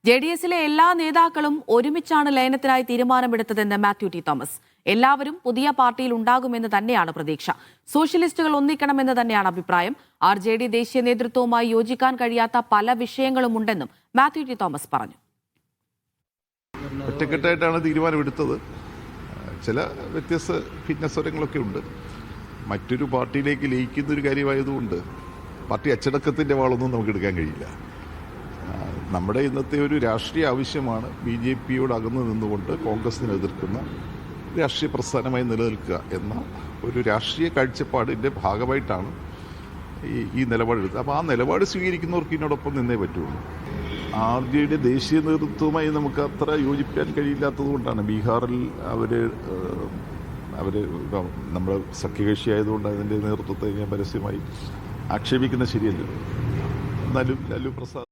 JDS-ലെ എല്ലാ നേതാക്കളും ഒരുമിച്ചാണ് ലയനത്തിനായി തീരുമാനമെടുത്തതെന്ന് മാത്യു ടി തോമസ്. എല്ലാവരും പുതിയ പാർട്ടിയിൽ ഉണ്ടാകുമെന്ന് തന്നെയാണ് പ്രതീക്ഷ. സോഷ്യലിസ്റ്റുകൾ ഒന്നിക്കണമെന്ന് തന്നെയാണ് അഭിപ്രായം. RJD ദേശീയ നേതൃത്വവുമായി യോജിക്കാൻ കഴിയാത്ത പല വിഷയങ്ങളുമുണ്ടെന്നും മാത്യു ടി തോമസ് പറഞ്ഞു. ഒറ്റക്കെട്ടായിട്ടാണ് തീരുമാനമെടുത്തത്. ചില വ്യത്യസ്ത ഭിന്നസ്വരങ്ങളൊക്കെ ഉണ്ട്. മറ്റൊരു പാർട്ടിയിലേക്ക് ലയിക്കുന്നൊരു കാര്യമായതുകൊണ്ട് പാർട്ടി അച്ചടക്കത്തിൻ്റെ വാളൊന്നും നമുക്ക് എടുക്കാൻ കഴിയില്ല. നമ്മുടെ ഇന്നത്തെ ഒരു രാഷ്ട്രീയ ആവശ്യമാണ് BJPയോട് അകന്നു നിന്നുകൊണ്ട് കോൺഗ്രസിനെ എതിർക്കുന്ന രാഷ്ട്രീയ പ്രസ്ഥാനമായി നിലനിൽക്കുക എന്ന ഒരു രാഷ്ട്രീയ കാഴ്ചപ്പാടിൻ്റെ ഭാഗമായിട്ടാണ് ഈ നിലപാടെടുത്തത്. അപ്പോൾ ആ നിലപാട് സ്വീകരിക്കുന്നവർക്ക് ഇതിനോടൊപ്പം നിന്നേ പറ്റുള്ളൂ. RJD ദേശീയ നേതൃത്വവുമായി നമുക്ക് അത്ര യോജിക്കാൻ കഴിയില്ലാത്തത് കൊണ്ടാണ് ബീഹാറിൽ അവർ നമ്മുടെ സഖ്യകക്ഷി ആയതുകൊണ്ട് അതിൻ്റെ നേതൃത്വത്തെ ഞാൻ പരസ്യമായി ആക്ഷേപിക്കുന്നത് ശരിയല്ലല്ലോ. എന്നാലും ലാലു പ്രസാദ്